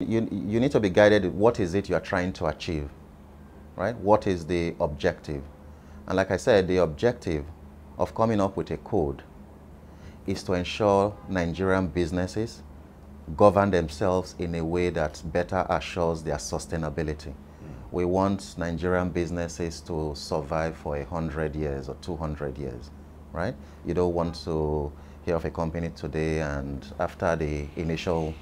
You need to be guided. What is it you are trying to achieve, right? What is the objective? And like I said, the objective of coming up with a code is to ensure Nigerian businesses govern themselves in a way that better assures their sustainability. We want Nigerian businesses to survive for 100 years or 200 years, right? You don't want to hear of a company today and after the initial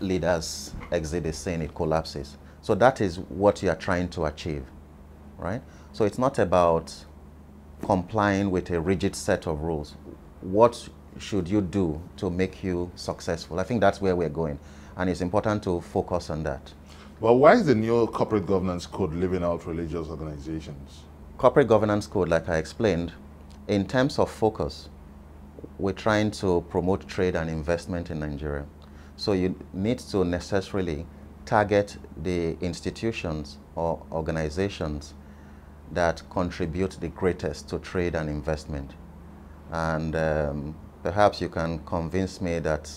leaders exit the scene, it collapses. So that is what you are trying to achieve, right? So it's not about complying with a rigid set of rules. What should you do to make you successful? I think that's where we're going, and it's important to focus on that. Well, why is the new corporate governance code leaving out religious organizations? Corporate governance code, like I explained, in terms of focus, we're trying to promote trade and investment in Nigeria. So you need to necessarily target the institutions or organizations that contribute the greatest to trade and investment. And perhaps you can convince me that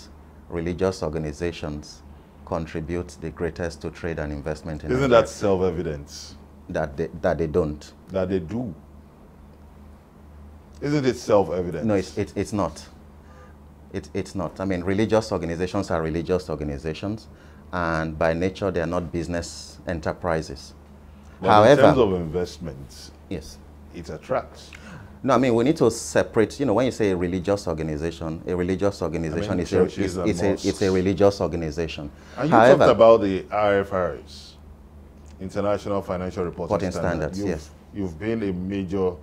religious organizations contribute the greatest to trade and investment in Isn't Nigeria. that self-evident? That they don't. That they do. Isn't it self-evident? No, it's not. It's not. I mean, religious organizations are religious organizations, and by nature, they are not business enterprises. But However, in terms of investments, yes. it attracts. No, I mean, we need to separate, when you say a religious organization is a religious organization. And you However, talked about the IFRS, International Financial Reporting Standards, yes. You've been a major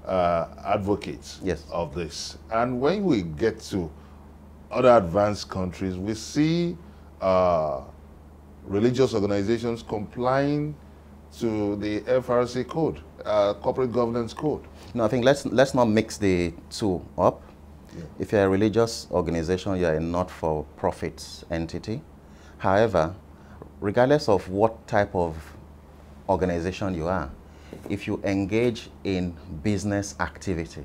advocate Yes. of this. And when we get to other advanced countries, we see religious organizations complying to the FRC code, corporate governance code. No, I think let's not mix the two up. Yeah. If you're a religious organization, you're a not-for-profit entity. However, regardless of what type of organization you are, if you engage in business activity,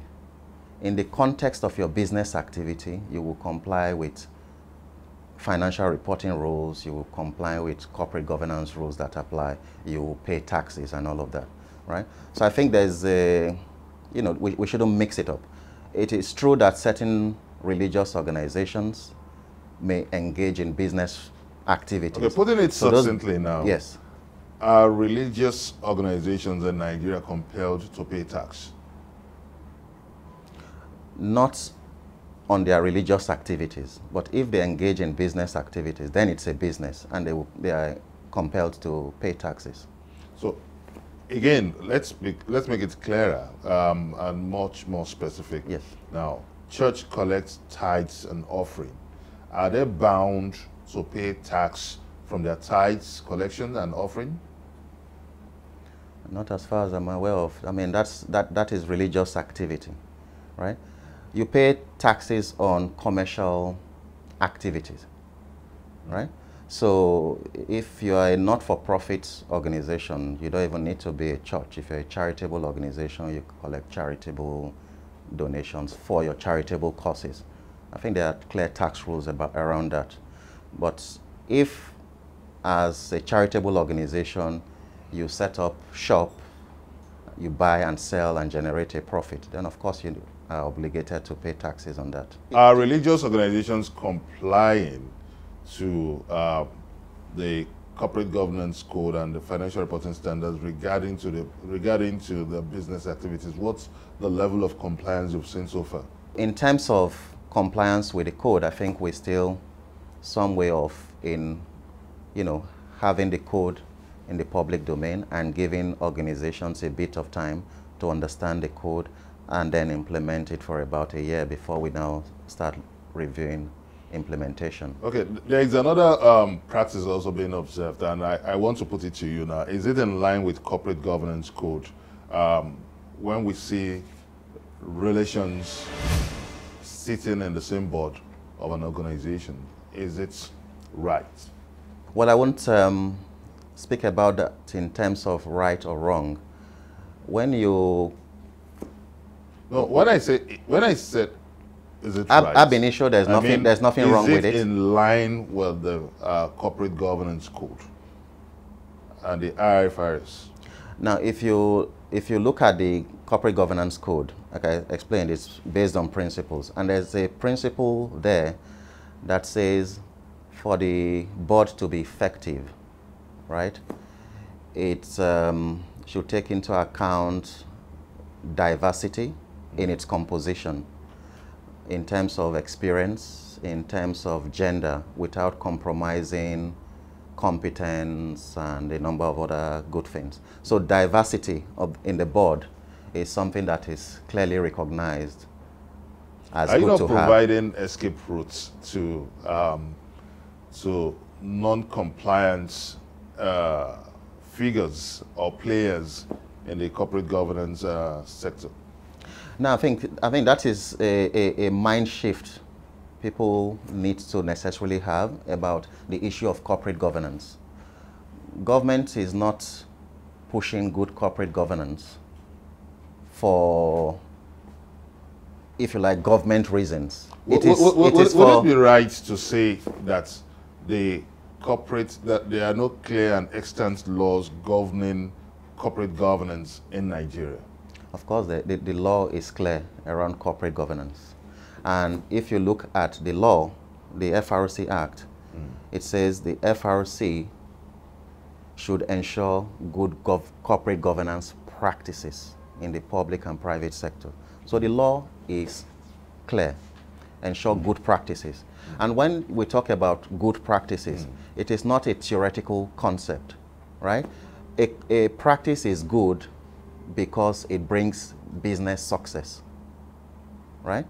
in the context of your business activity, you will comply with financial reporting rules, you will comply with corporate governance rules that apply, you will pay taxes and all of that, right? So I think there's a, we shouldn't mix it up. It is true that certain religious organizations may engage in business activities. Okay, putting it succinctly now. Yes. Are religious organizations in Nigeria compelled to pay tax? Not on their religious activities, but if they engage in business activities, then it's a business, and they are compelled to pay taxes. So, again, let's make it clearer and much more specific. Yes. Now, church collects tithes and offering. Are they bound to pay tax from their tithes, collection, and offering? Not as far as I'm aware of. I mean, that is religious activity, right? You pay taxes on commercial activities, right? So if you are a not-for-profit organization, you don't even need to be a church. If you're a charitable organization, you collect charitable donations for your charitable causes. I think there are clear tax rules around that. But if, as a charitable organization, you set up shop, you buy and sell and generate a profit, then of course you are obligated to pay taxes on that. Are religious organizations complying to the corporate governance code and the financial reporting standards regarding to the business activities? What's the level of compliance you've seen so far? In terms of compliance with the code, I think we're still some way off in, having the code in the public domain and giving organizations a bit of time to understand the code and then implement it for about a year before we now start reviewing implementation. Okay, there is another practice also being observed, and I want to put it to you now. Is it in line with corporate governance code when we see relations sitting in the same board of an organization? Is it right? Well, I won't speak about that in terms of right or wrong. When you... No, when I said Is it right? Ab initio, there's nothing wrong with it. Is it in line with the corporate governance code and the IFRS? Now, if you look at the corporate governance code, like I explained, it's based on principles, and there's a principle there that says for the board to be effective, right, it should take into account diversity in its composition, in terms of experience, in terms of gender, without compromising competence and a number of other good things. So diversity in the board is something that is clearly recognized as good to have. Are you not providing escape routes to non-compliance figures or players in the corporate governance sector? No, I think that is a mind shift people need to necessarily have about the issue of corporate governance. Government is not pushing good corporate governance for, if you like, government reasons. Would it be right to say that that there are no clear and extant laws governing corporate governance in Nigeria? Of course, the law is clear around corporate governance. And if you look at the law, the FRC Act, it says the FRC should ensure good corporate governance practices in the public and private sector. So the law is clear, ensure good practices. And when we talk about good practices, it is not a theoretical concept, right? A practice is good because it brings business success, right?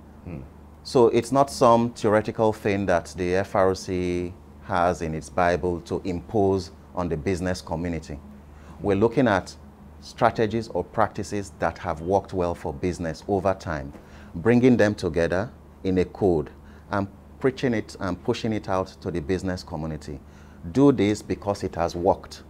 So it's not some theoretical thing that the FRC has in its Bible to impose on the business community. We're looking at strategies or practices that have worked well for business over time, bringing them together in a code and preaching it and pushing it out to the business community. Do this because it has worked.